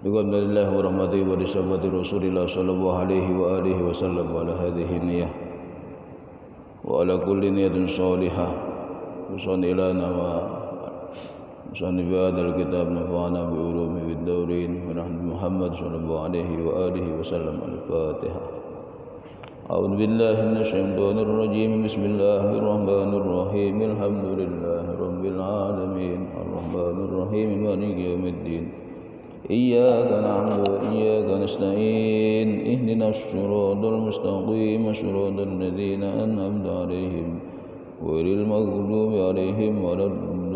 بقول الله ورحمته ورسالة رسول الله صلى الله عليه وآله وسلم وعلى هذه النية وعلى كل نية صالحة وصل إلينا وصل بهذا الكتاب نفعنا بعلومه في الدورين ونحن محمد صلى الله عليه وآله وسلم. الفاتحة. أعوذ بالله من الشيطان الرجيم. بسم الله الرحمن الرحيم. الحمد لله رب العالمين الرحمن الرحيم مالك يوم الدين. إياك نعبد وإياك نستعين. اهدنا الصراط المستقيم صراط الذين أنعمت عليهم غير المغضوب عليهم ولا الضالين.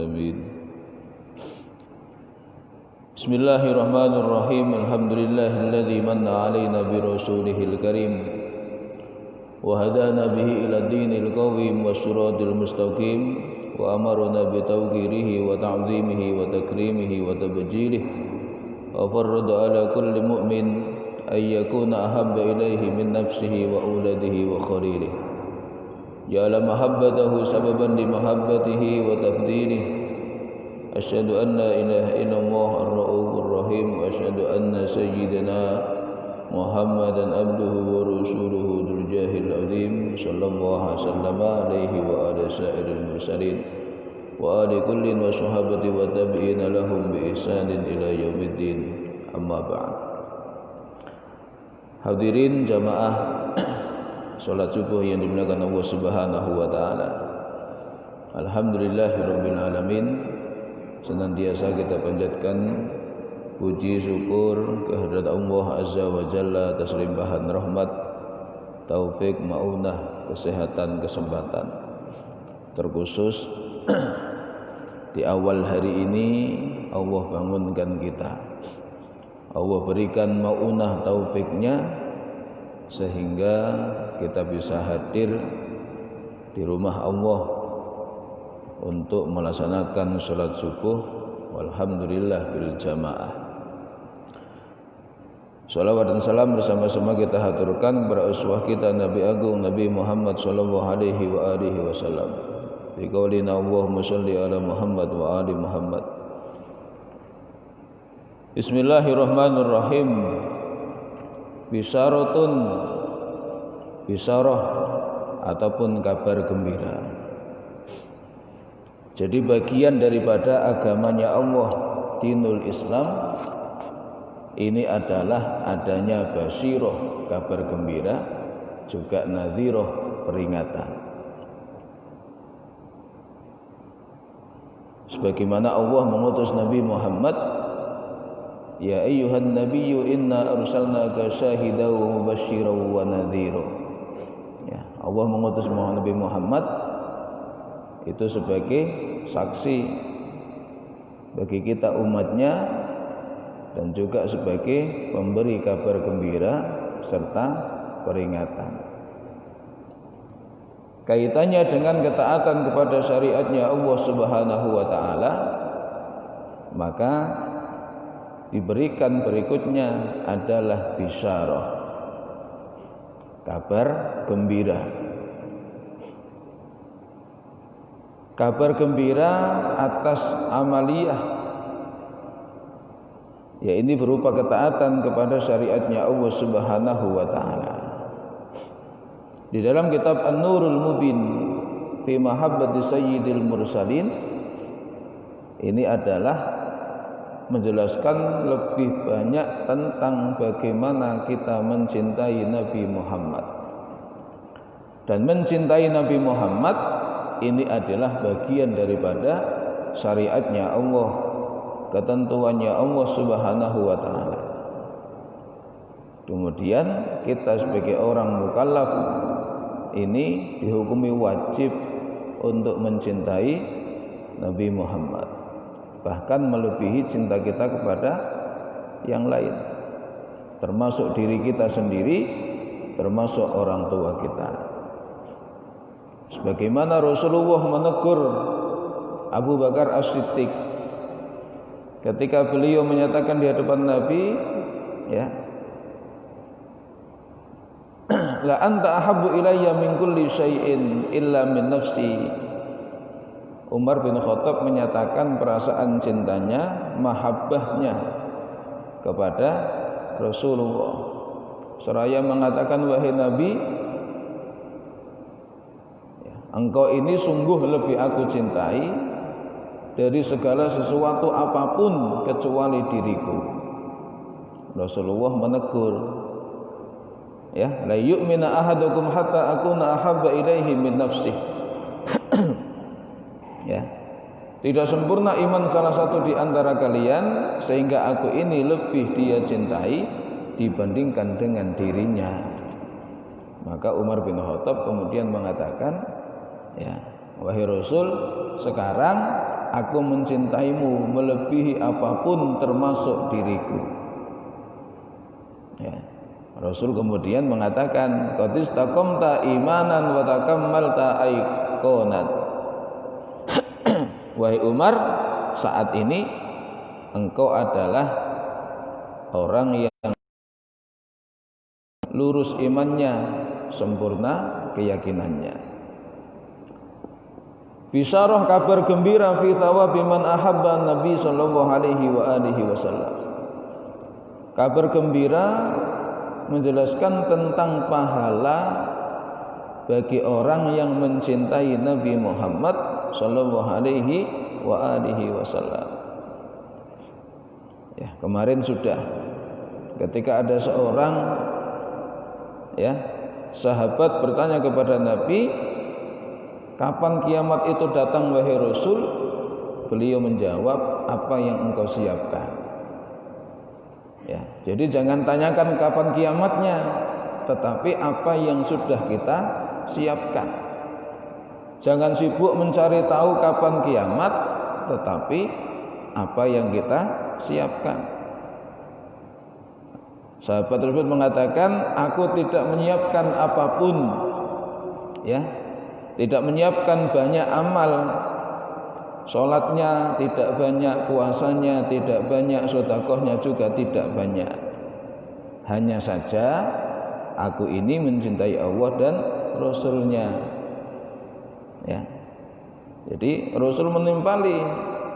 آمين. بسم الله الرحمن الرحيم. الحمد لله الذي من علينا برسوله الكريم وهدانا به إلى الدين القويم والصراط المستقيم وأمرنا بتوقيره وتعظيمه وتكريمه وتبجيله وفرض على كل مؤمن أن يكون أحب إليه من نفسه وأولاده وخليله. جعل محبته سببا لمحبته وتفضيله. أشهد أن لا إله إلا الله الرؤوف الرحيم وأشهد أن سيدنا محمدا عبده ورسوله ذو الجاه العظيم صلى الله وسلم عليه وعلى سائر المرسلين وآل كل وصحابة والتابعين لهم بإحسان إلى يوم الدين. أما بعد. Hadirin jamaah salat subuh yang dimuliakan Allah Subhanahu wa taala. Alhamdulillahirabbil alamin. Senantiasa kita panjatkan puji syukur kehadirat Allah Azza wa Jalla atas limpahan rahmat, taufik, maunah, kesehatan, kesempatan. Terkhusus di awal hari ini Allah bangunkan kita. Allah berikan maunah taufiknya sehingga kita bisa hadir di rumah Allah untuk melaksanakan salat subuh walhamdulillah bil jamaah. Salawat dan salam bersama-sama kita haturkan kepada uswah kita Nabi Agung Nabi Muhammad sallallahu alaihi wa alihi wasallam. Bi qaulina Allahumma shalli ala Muhammad wa ali Muhammad. Bismillahirrahmanirrahim. Bisarah ataupun kabar gembira. Jadi bagian daripada agamanya Allah, dinul Islam, ini adalah adanya basyirah, kabar gembira, juga nadhirah, peringatan. Sebagaimana Allah mengutus Nabi Muhammad, ya ayyuhan nabiyyu inna arsalnaka syahidan wa mubasysyiran wa nadhira. Ya, Allah mengutus Nabi Muhammad itu sebagai saksi bagi kita umatnya dan juga sebagai pemberi kabar gembira serta peringatan. Kaitannya dengan ketaatan kepada syariatnya Allah Subhanahu wa taala, maka diberikan berikutnya adalah bisyarah, kabar gembira. Kabar gembira atas amaliyah, ya ini berupa ketaatan kepada syariatnya Allah Subhanahu wa taala. Di dalam kitab An-Nurul Mubin fi Mahabbati Sayyidil Mursalin, ini adalah menjelaskan lebih banyak tentang bagaimana kita mencintai Nabi Muhammad. Dan mencintai Nabi Muhammad ini adalah bagian daripada syariatnya Allah, ketentuannya Allah Subhanahu wa taala. Kemudian kita sebagai orang mukallaf ini dihukumi wajib untuk mencintai Nabi Muhammad, bahkan melebihi cinta kita kepada yang lain, termasuk diri kita sendiri, termasuk orang tua kita. Sebagaimana Rasulullah menegur Abu Bakar As-Siddiq ketika beliau menyatakan di hadapan Nabi, ya, la anta ahabbu ilayya min kulli syai'in illa min nafsi Umar bin Khattab menyatakan perasaan cintanya, mahabbahnya kepada Rasulullah. Seraya mengatakan, wahai Nabi, engkau ini sungguh lebih aku cintai dari segala sesuatu apapun kecuali diriku. Rasulullah menegur, ya, la yu'mina ahadukum hatta akuna ahabba ilaihi min nafsih. Ya, tidak sempurna iman salah satu di antara kalian sehingga aku ini lebih dia cintai dibandingkan dengan dirinya. Maka Umar bin Khattab kemudian mengatakan, ya, wahai Rasul, sekarang aku mencintaimu melebihi apapun termasuk diriku. Ya. Rasul kemudian mengatakan, qad istaqamta imanan wa takammalta aiqonat. Wahai Umar, saat ini engkau adalah orang yang lurus imannya, sempurna keyakinannya. Bisyarah, kabar gembira, fi thawabi man ahabba Nabi sallallahu alaihi wa alihi wasallam. Kabar gembira menjelaskan tentang pahala bagi orang yang mencintai Nabi Muhammad sallallahu alaihi wa alihi wasallam. Ya, kemarin sudah ketika ada seorang, ya, sahabat bertanya kepada Nabi, kapan kiamat itu datang wahai Rasul? Beliau menjawab, apa yang engkau siapkan. Ya, jadi jangan tanyakan kapan kiamatnya, tetapi apa yang sudah kita siapkan. Jangan sibuk mencari tahu kapan kiamat, tetapi apa yang kita siapkan. Sahabat tersebut mengatakan, aku tidak menyiapkan apapun, ya, tidak menyiapkan banyak amal. Sholatnya tidak banyak, puasanya tidak banyak, sedekahnya juga tidak banyak. Hanya saja aku ini mencintai Allah dan Rasulnya. Ya. Jadi Rasul menimpali,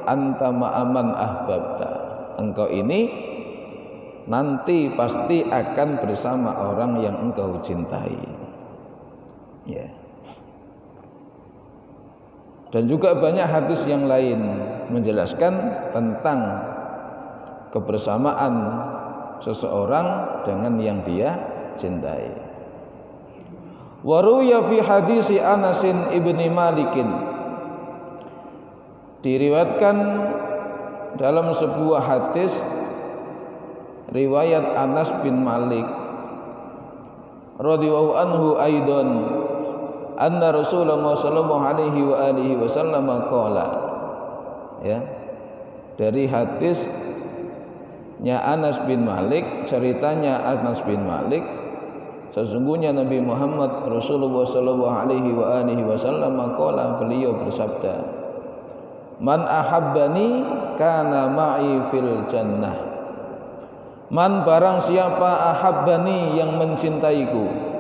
anta ma'aman ahbabta. Engkau ini nanti pasti akan bersama orang yang engkau cintai. Ya. Dan juga banyak hadis yang lain menjelaskan tentang kebersamaan seseorang dengan yang dia cintai. Wa ruya fi hadisi Anas ibni Malikin, diriwayatkan dalam sebuah hadis riwayat Anas bin Malik radhiyallahu anhu aidan, anna Rasulullah sallallahu alaihi wa alihi wasallam qala, ya, dari hadisnya Anas bin Malik, ceritanya Anas bin Malik, sesungguhnya Nabi Muhammad Rasulullah sallallahu alaihi wa alihi wasallam qala, beliau bersabda, man ahabbani kana ma'i fil jannah. Man, barang siapa ahabbani, yang mencintaiku.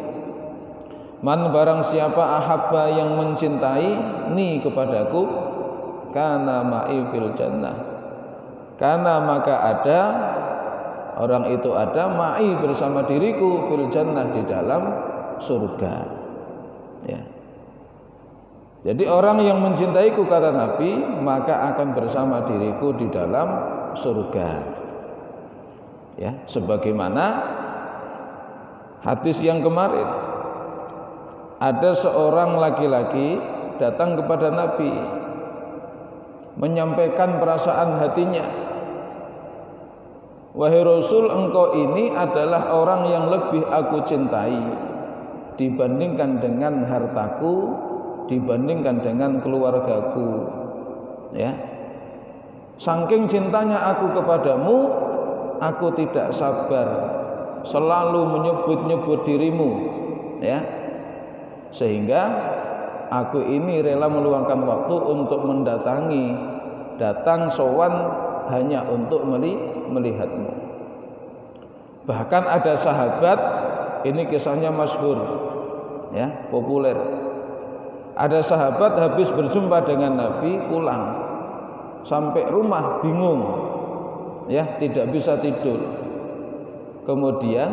Man, barang siapa ahabba, yang mencintai ni kepadaku, kana ma'i fil jannah. Kana, maka ada, orang itu ada, ma'i, bersama diriku, fil jannah, di dalam surga. Ya. Jadi orang yang mencintaiku, kata Nabi, maka akan bersama diriku di dalam surga. Ya, sebagaimana hadis yang kemarin, ada seorang laki-laki datang kepada Nabi menyampaikan perasaan hatinya, wahai Rasul, engkau ini adalah orang yang lebih aku cintai dibandingkan dengan hartaku, dibandingkan dengan keluargaku. Ya, saking cintanya aku kepadamu, aku tidak sabar selalu menyebut-nyebut dirimu, ya, sehingga aku ini rela meluangkan waktu untuk datang sowan hanya untuk melihatmu. Bahkan ada sahabat, ini kisahnya masyhur, ya, populer. Ada sahabat habis berjumpa dengan Nabi pulang, sampai rumah bingung, ya, tidak bisa tidur. Kemudian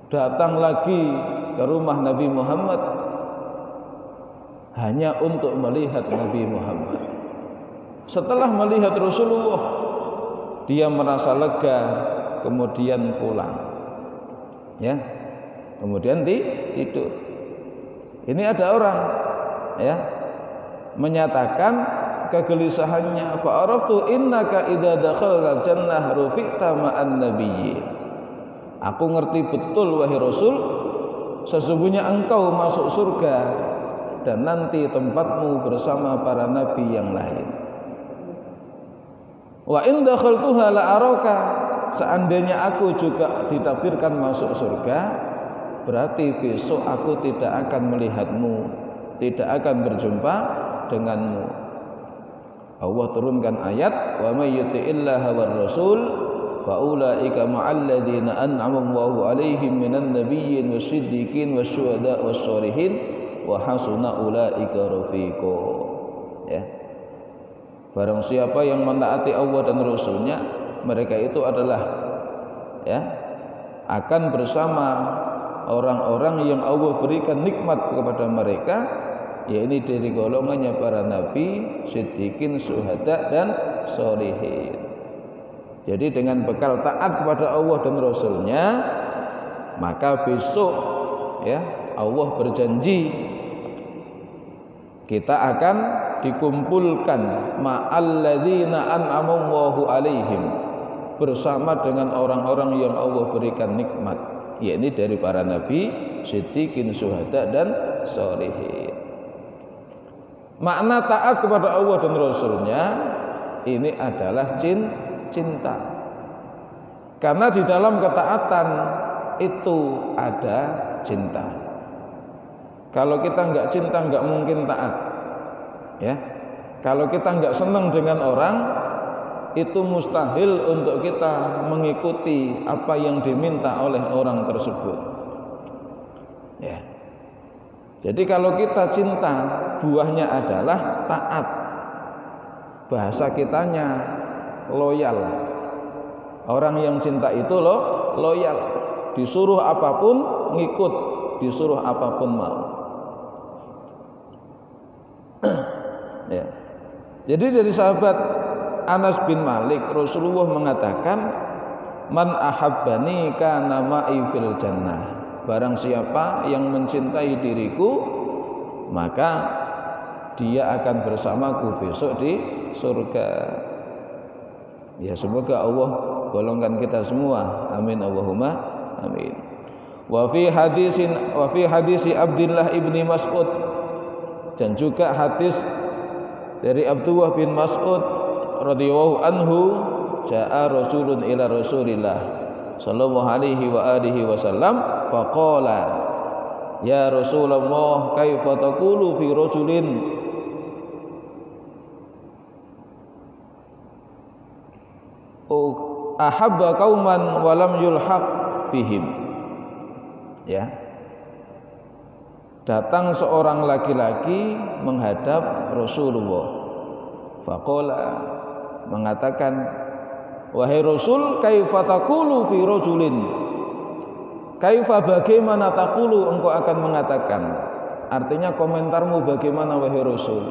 datang lagi ke rumah Nabi Muhammad hanya untuk melihat Nabi Muhammad. Setelah melihat Rasulullah, dia merasa lega, kemudian pulang, ya, kemudian tidur. Ini ada orang, ya, menyatakan kegelisahannya, fa'araftu innaka idza dakhalta jannah rufi'ta ma'an nabiyyin. Aku ngerti betul wahai Rasul, sesungguhnya engkau masuk surga dan nanti tempatmu bersama para nabi yang lain. Wa in dakhaltuha la'araka, seandainya aku juga ditakdirkan masuk surga, berarti besok aku tidak akan melihatmu, tidak akan berjumpa denganmu. Allah turunkan ayat, wa may yuti'illaha war rasul fa ulaika ma'al ladzina an'ama Allahu 'alaihim minan nabiyyin wasiddiqin wasyuhada wassalihin wa hasuna ulaika rafiqa. Ya. Barang siapa yang menaati Allah dan Rasulnya, mereka itu adalah, ya, akan bersama orang-orang yang Allah berikan nikmat kepada mereka, yaitu dari golongannya para nabi, siddiqin, syuhada dan sholihin. Jadi dengan bekal taat kepada Allah dan Rasulnya, maka besok, ya, Allah berjanji kita akan dikumpulkan ma'al ladzina an'ama Allahu 'alaihim, bersama dengan orang-orang yang Allah berikan nikmat, yakni dari para nabi, siddiqin, syuhada dan sholihin. Makna taat kepada Allah dan Rasulnya ini adalah cinta. Karena di dalam ketaatan itu ada cinta. Kalau kita enggak cinta, enggak mungkin taat, ya. Kalau kita enggak senang dengan orang, itu mustahil untuk kita mengikuti apa yang diminta oleh orang tersebut, ya. Jadi kalau kita cinta, buahnya adalah taat. Bahasa kitanya loyal. Orang yang cinta itu loyal. Disuruh apapun ngikut, disuruh apapun mau. Ya. Jadi dari sahabat Anas bin Malik, Rasulullah mengatakan, man ahabbani kana ma'i fil jannah. Barang siapa yang mencintai diriku, maka dia akan bersamaku besok di surga. Ya, semoga Allah golongkan kita semua. Amin Allahumma amin. Wa fi hadisi Abdullah ibni Mas'ud, dan juga hadis dari Abdullah bin Mas'ud radhiyallahu anhu, jaa rasulun ila Rasulillah sallallahu alaihi wa alihi wasallam faqala ya Rasulullah kaifa taqulu fi rajulin ahabba qauman wa lam yulhaq bihim. Ya. Datang seorang laki-laki menghadap Rasulullah. Faqala, mengatakan, wahai Rasul, kaifa taqulu fi rajulin? Kaifa, bagaimana taqulu engkau akan mengatakan? Artinya komentarmu bagaimana wahai Rasul?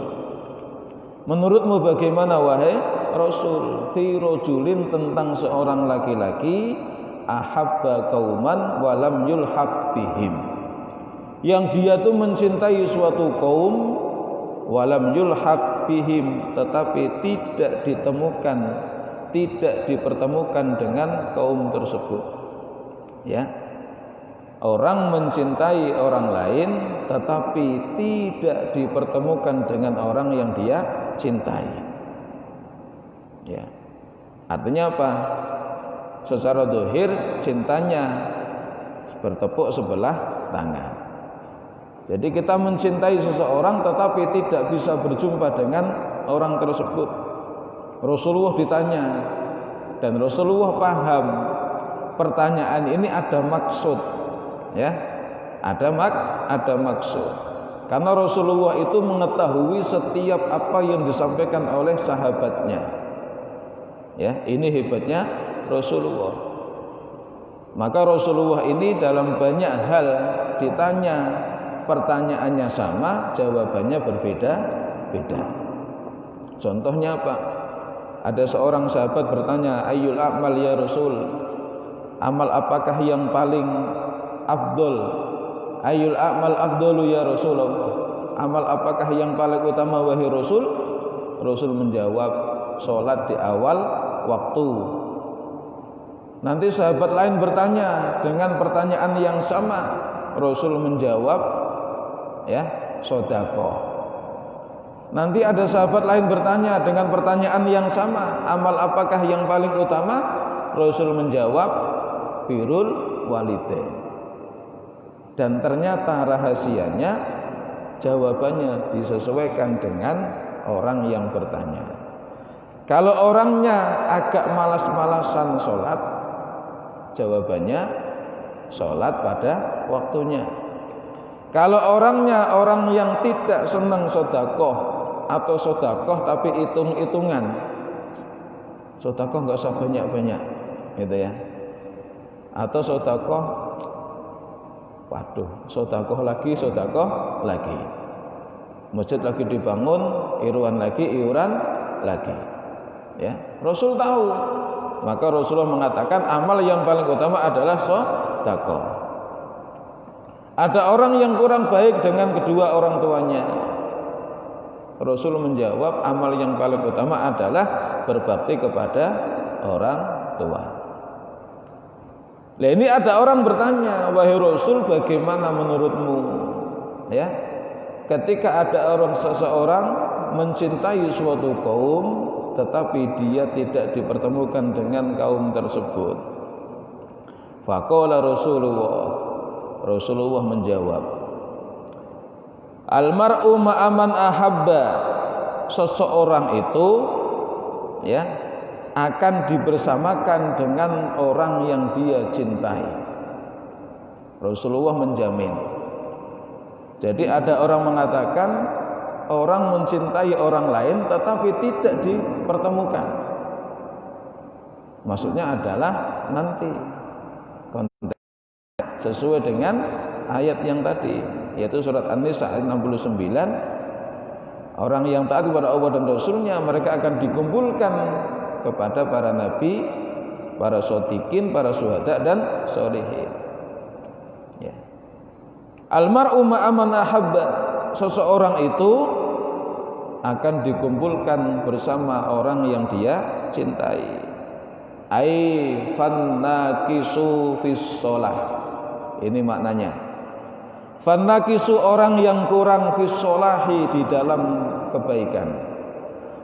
Menurutmu bagaimana wahai Rasul? Fi rajulin, tentang seorang laki-laki, ahabba qauman wa lam yulhaq bihim, yang dia tuh mencintai suatu kaum, walam yulhaq bihim, tetapi tidak dipertemukan dengan kaum tersebut. Ya, orang mencintai orang lain, tetapi tidak dipertemukan dengan orang yang dia cintai. Ya, artinya apa? Secara zahir cintanya bertepuk sebelah tangan. Jadi kita mencintai seseorang tetapi tidak bisa berjumpa dengan orang tersebut. Rasulullah ditanya dan Rasulullah paham pertanyaan ini ada maksud, ya, ada maksud. Karena Rasulullah itu mengetahui setiap apa yang disampaikan oleh sahabatnya. Ya, ini hebatnya Rasulullah. Maka Rasulullah ini dalam banyak hal ditanya, pertanyaannya sama, jawabannya berbeda-beda. Contohnya apa? Ada seorang sahabat bertanya, ayyul a'mal ya Rasul? Amal apakah yang paling afdol? Ayyul a'mal afdalu ya Rasulullah? Amal apakah yang paling utama wahai Rasul? Rasul menjawab, sholat di awal waktu. Nanti sahabat lain bertanya dengan pertanyaan yang sama, Rasul menjawab, ya, sedekah. Nanti ada sahabat lain bertanya dengan pertanyaan yang sama, amal apakah yang paling utama? Rasul menjawab, birrul walidain. Dan ternyata rahasianya, jawabannya disesuaikan dengan orang yang bertanya. Kalau orangnya agak malas-malasan sholat, jawabannya sholat pada waktunya. Kalau orangnya orang yang tidak senang sedekah atau sedekah tapi hitung-hitungan, sedekah nggak usah banyak-banyak, gitu ya. Atau sedekah, waduh, sedekah lagi. Masjid lagi dibangun, iuran lagi. Ya, Rasul tahu. Maka Rasulullah mengatakan amal yang paling utama adalah sedekah. Ada orang yang kurang baik dengan kedua orang tuanya. Rasul menjawab amal yang paling utama adalah berbakti kepada orang tua. Nah, ini ada orang bertanya, wahai Rasul, bagaimana menurutmu? Ya, ketika ada seseorang mencintai suatu kaum, tetapi dia tidak dipertemukan dengan kaum tersebut. Faqala Rasulullah menjawab, almar'u ma'aman ahabba, seseorang itu, ya, akan dibersamakan dengan orang yang dia cintai. Rasulullah menjamin. Jadi ada orang mengatakan orang mencintai orang lain tetapi tidak dipertemukan. Maksudnya adalah nanti konteks sesuai dengan ayat yang tadi, yaitu surat An-Nisa ayat 69. Orang yang taat kepada Allah dan Rasulnya, mereka akan dikumpulkan kepada para nabi, para shodiqin, para syuhada dan sholihin. Ya. Almar'u ma'aman ahabba, seseorang itu akan dikumpulkan bersama orang yang dia cintai. Ai fannakisu fis shalah. Ini maknanya. Fannakisu, orang yang kurang fis sholahi, di dalam kebaikan.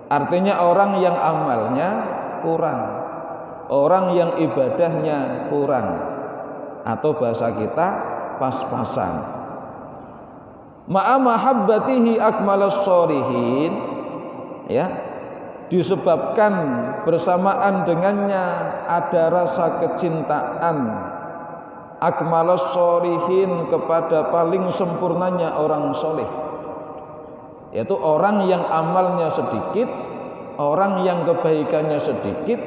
Artinya orang yang amalnya kurang, orang yang ibadahnya kurang, atau bahasa kita pas-pasan. Ma'a mahabbatihi akmalas sholihin, ya, disebabkan bersamaan dengannya ada rasa kecintaan akmalas sholihin, kepada paling sempurnanya orang soleh, yaitu orang yang amalnya sedikit, orang yang kebaikannya sedikit,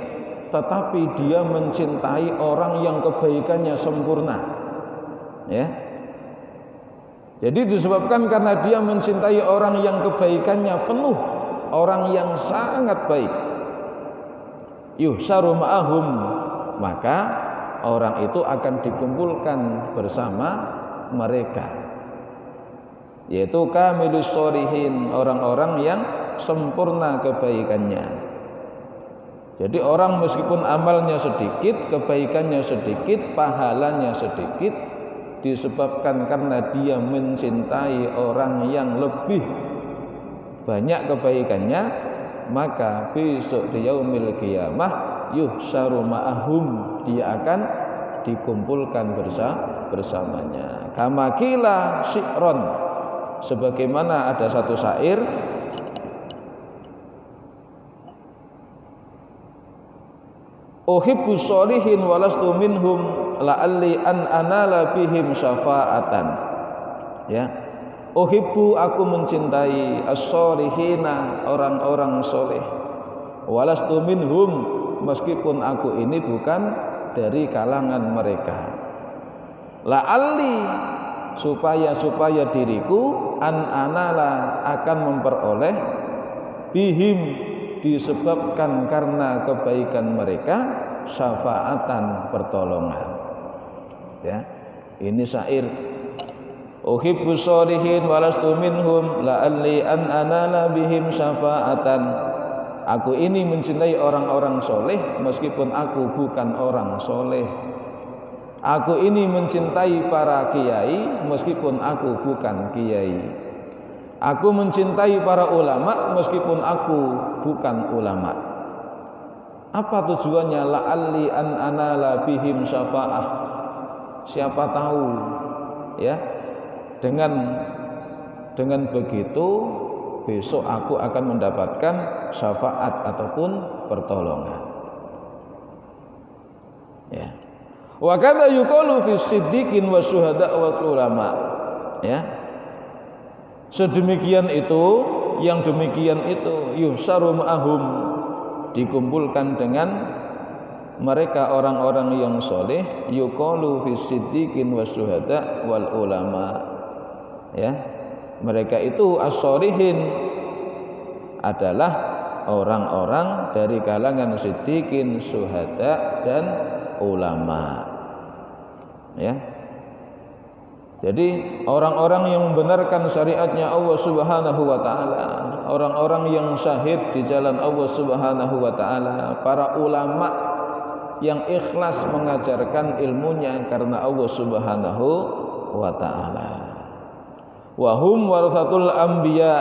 tetapi dia mencintai orang yang kebaikannya sempurna. Ya. Jadi disebabkan karena dia mencintai orang yang kebaikannya penuh, orang yang sangat baik, yuhsaru ma'ahum, maka orang itu akan dikumpulkan bersama mereka, yaitu kamilus sholihin, orang-orang yang sempurna kebaikannya. Jadi orang meskipun amalnya sedikit, kebaikannya sedikit, pahalanya sedikit, disebabkan karena dia mencintai orang yang lebih banyak kebaikannya, maka besok di yaumil qiyamah yuhsaru ma'ahum, dia akan dikumpulkan bersamanya. Kama qila syi'ron, sebagaimana ada satu syair, uhibbu sholihin walastu minhum la'alli an anala bihim syafa'atan. Ya, Uhibbu, aku mencintai as-solihina, orang-orang soleh. Walastu minhum, meskipun aku ini bukan dari kalangan mereka. La'alli, supaya diriku anala akan memperoleh bihim, disebabkan karena kebaikan mereka, syafaatan, pertolongan. Ya, ini syair. Uhibbus sholihin walastu minhum la'alli an anala bihim syafa'atan. Aku ini mencintai orang-orang soleh meskipun aku bukan orang soleh. Aku ini mencintai para kiai meskipun aku bukan kiai. Aku mencintai para ulama meskipun aku bukan ulama. Apa tujuannya? La'alli an anala bihim syafa'ah. Siapa tahu, ya, dengan begitu besok aku akan mendapatkan syafaat ataupun pertolongan. Ya. Wa kadza yuqalu fi siddiqin wa syuhada wa ulama. Ya. Sedemikian itu, yang demikian itu yuhsaru ma'ahum, dikumpulkan dengan mereka orang-orang yang soleh, yuqalu fi siddiqin wa syuhada wal ulama. Ya, mereka itu as-sholihin adalah orang-orang dari kalangan siddiqin, syuhada dan ulama. Ya. Jadi orang-orang yang membenarkan syariatnya Allah Subhanahu wa taala, orang-orang yang syahid di jalan Allah Subhanahu wa taala, para ulama yang ikhlas mengajarkan ilmunya karena Allah Subhanahu wa taala. Wahum warasatul anbiya,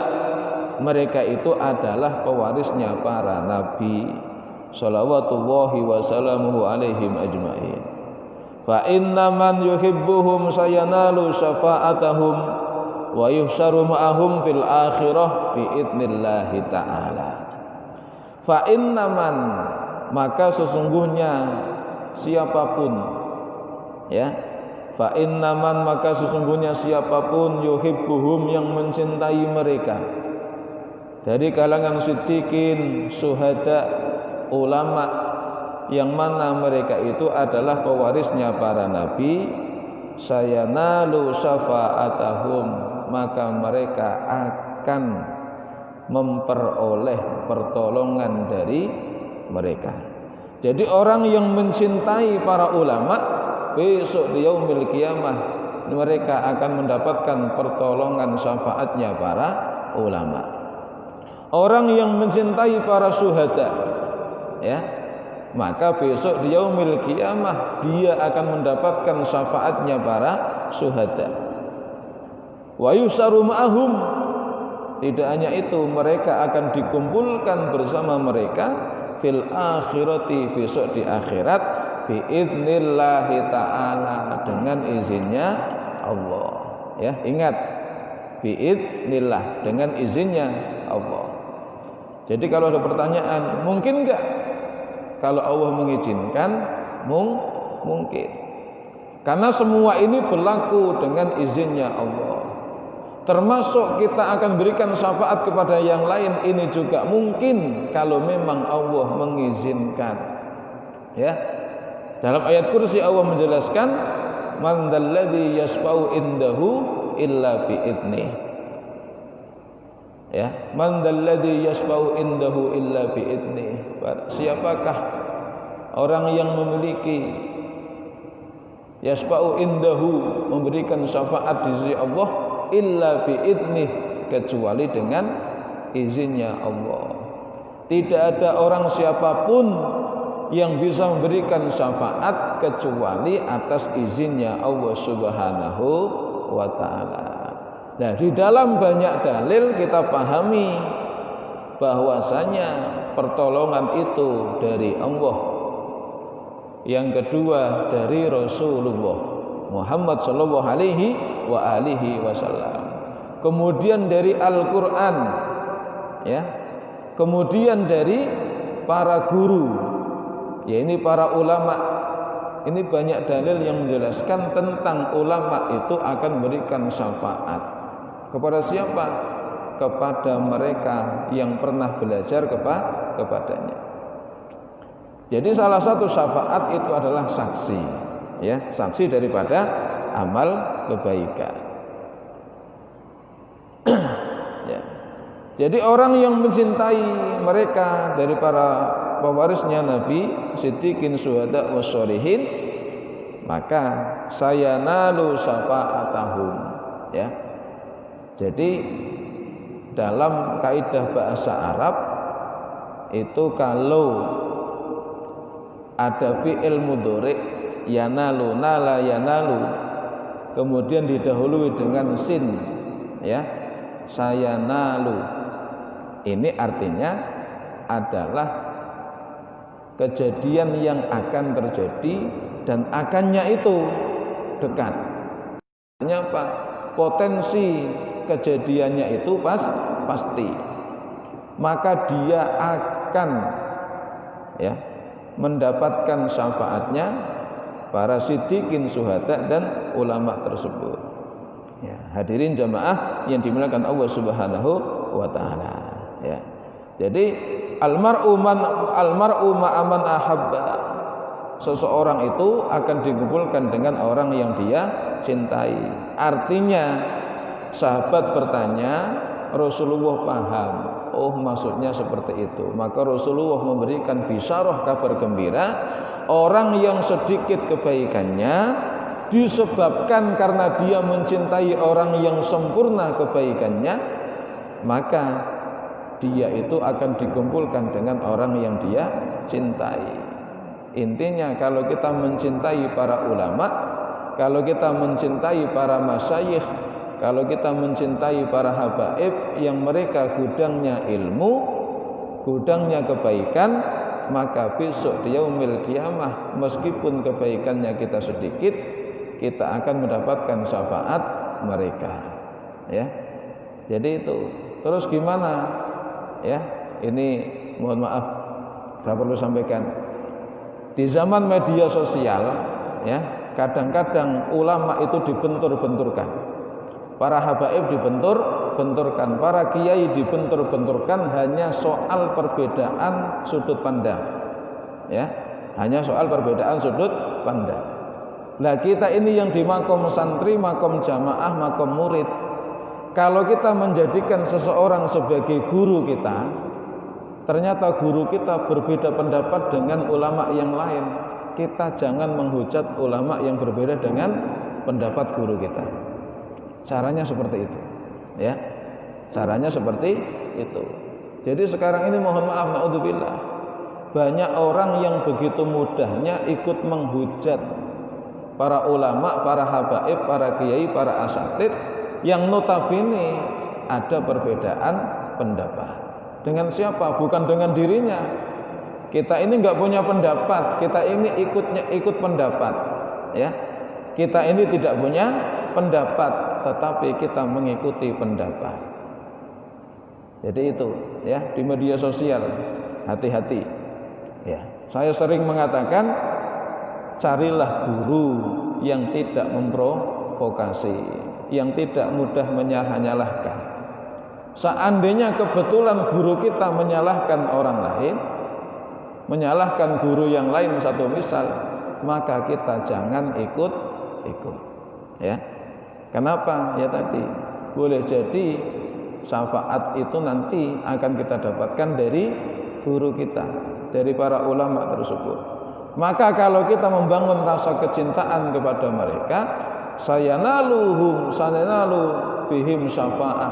mereka itu adalah pewarisnya para nabi shalawatullahi wa salamuhu alaihim ajmain. Fa inna man yuhibbuhum sayanalu syafa'atahum wa yuhsyaru ma'ahum fil akhirah bi idnillahi ta'ala. Fa inna man, maka sesungguhnya siapapun, ya, fa inna man, maka sesungguhnya siapapun yuhibbuhum, yang mencintai mereka dari kalangan siddiqin, syuhada, ulama, yang mana mereka itu adalah pewarisnya para nabi, sayanalu syafa'atahum, maka mereka akan memperoleh pertolongan dari mereka. Jadi orang yang mencintai para ulama, besok di yaumil qiyamah mereka akan mendapatkan pertolongan syafaatnya para ulama. Orang yang mencintai para syuhada, ya, maka besok di yaumil qiyamah dia akan mendapatkan syafaatnya para syuhada. Wa yusaru ma'ahum, tidak hanya itu, mereka akan dikumpulkan bersama mereka fil akhirati, besok di akhirat, biidnillahi ta'ala, dengan izinnya Allah. Ya, ingat, biidnillah, dengan izinnya Allah. Jadi kalau ada pertanyaan, mungkin enggak kalau Allah mengizinkan? Mungkin. Karena semua ini berlaku dengan izinnya Allah. Termasuk kita akan berikan syafaat kepada yang lain, ini juga mungkin kalau memang Allah mengizinkan. Ya. Dalam ayat kursi Allah menjelaskan, man dzalladzi yashfa'u indahu illa bi'idnih. Ya, man dzalladzi yashfa'u indahu illa bi'idnih. Siapakah orang yang memiliki yashfa'u indahu, memberikan syafaat di sisi Allah, illa bi'idnih, kecuali dengan izinnya Allah. Tidak ada orang siapapun yang bisa memberikan syafaat kecuali atas izinnya Allah Subhanahu wa ta'ala. Nah, di dalam banyak dalil kita pahami bahwasanya pertolongan itu dari Allah. Yang kedua dari Rasulullah Muhammad sallallahu alaihi wa alihi wasallam. Kemudian dari Al-Qur'an, ya. Kemudian dari para guru, ya, ini para ulama. Ini banyak dalil yang menjelaskan tentang ulama itu akan memberikan syafaat. Kepada siapa? Kepada mereka yang pernah belajar kepadanya. Jadi salah satu syafaat itu adalah saksi, ya, saksi daripada amal kebaikan. Ya. Jadi orang yang mencintai mereka dari para pewarisnya Nabi, siddiqin, syuhada, wassolihin, maka saya nalu syafa'atahum, ya. Jadi dalam kaidah bahasa Arab itu kalau ada fi'il mudhari yanalu, nala yanalu, kemudian didahului dengan sin, ya, saya nalu, ini artinya adalah kejadian yang akan terjadi dan akannya itu dekat. Artinya apa? Potensi kejadiannya itu pasti, maka dia akan, ya, mendapatkan syafaatnya para siddiqin, syuhada, dan ulama tersebut. Ya, hadirin jamaah yang dimuliakan Allah Subhanahu wa taala, ya. Jadi almar'u ma'aman ahabba, seseorang itu akan dikumpulkan dengan orang yang dia cintai. Artinya sahabat bertanya, Rasulullah paham, oh maksudnya seperti itu. Maka Rasulullah memberikan bisyarah, kabar gembira, orang yang sedikit kebaikannya disebabkan karena dia mencintai orang yang sempurna kebaikannya, maka dia itu akan dikumpulkan dengan orang yang dia cintai. Intinya kalau kita mencintai para ulama, kalau kita mencintai para masyayikh, kalau kita mencintai para habaib yang mereka gudangnya ilmu, gudangnya kebaikan, maka besok di yaumil qiyamah meskipun kebaikannya kita sedikit, kita akan mendapatkan syafaat mereka, ya. Jadi itu. Terus gimana? Ya, ini mohon maaf saya perlu sampaikan. Di zaman media sosial, ya, kadang-kadang ulama itu dibentur-benturkan. Para habaib dibentur-benturkan, para kiai dibentur-benturkan hanya soal perbedaan sudut pandang. Ya, hanya soal perbedaan sudut pandang. Nah, kita ini yang di makom santri, makom jamaah, makom murid, kalau kita menjadikan seseorang sebagai guru kita, ternyata guru kita berbeda pendapat dengan ulama yang lain, kita jangan menghujat ulama yang berbeda dengan pendapat guru kita. Caranya seperti itu, ya. Caranya seperti itu. Jadi sekarang ini mohon maaf, naudzubillah, banyak orang yang begitu mudahnya ikut menghujat para ulama, para habaib, para kiai, para asatid yang notabene ada perbedaan pendapat. Dengan siapa? Bukan dengan dirinya. Kita ini enggak punya pendapat, kita ini ikut pendapat, ya. Kita ini tidak punya pendapat, tetapi kita mengikuti pendapat. Jadi itu, ya, di media sosial hati-hati. Ya, saya sering mengatakan carilah guru yang tidak memprovokasi, yang tidak mudah menyalahkan. Seandainya kebetulan guru kita menyalahkan orang lain, menyalahkan guru yang lain satu misal, maka kita jangan ikut. Ya. Kenapa? Ya tadi, boleh jadi syafaat itu nanti akan kita dapatkan dari guru kita, dari para ulama tersebut. Maka kalau kita membangun rasa kecintaan kepada mereka, saya nalu bihim syafaah,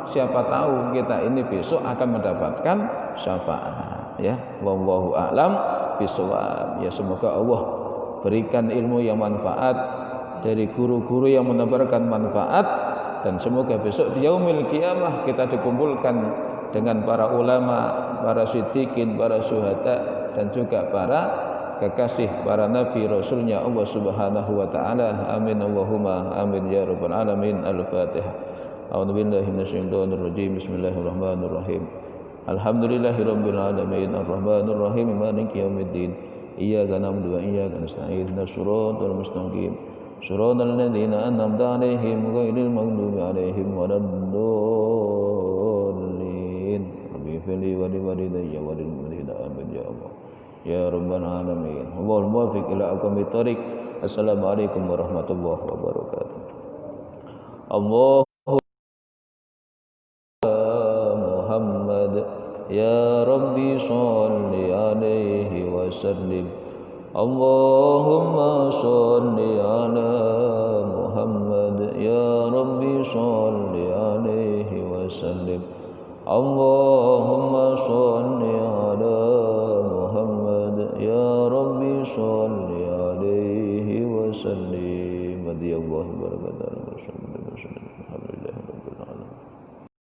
siapa tahu kita ini besok akan mendapatkan syafaat, ya. Wallahu a'lam bishawab. Ya, semoga Allah berikan ilmu yang manfaat dari guru-guru yang menebarkan manfaat, dan semoga besok di yaumil qiyamah kita dikumpulkan dengan para ulama, para siddiqin, para syuhada, dan juga para kekasih para nabi rasulnya Allah Subhanahu wa taala. Amin Allahumma amin ya rabbal alamin. Al-Fatihah. A'udzubillahi minasyaitonir rajim. Bismillahirrahmanirrahim. Alhamdulillahirabbil alamin arrahmanir rahim maliki yaumiddin. Iyyaka na'budu wa iyyaka nasta'in. Ihdinas siratal mustaqim. صراط الذين أنعمت عليهم غير المغضوب عليهم ولا الضالين رب اغفر لي ولوالدي وللمؤمنين آمين يا الله يا رب العالمين اللهم وفق إلى أقوم الطريق. Assalamualaikum warahmatullahi wabarakatuh. Allah Muhammad ya Rabbi sholli alaihi wasallim. Allahumma sholli ala Muhammad ya Rabbi sholli alaihi wasallim. Allahumma sholli ala Muhammad ya Rabbi sholli alaihi wasallim. Radiyallahu barakatuh.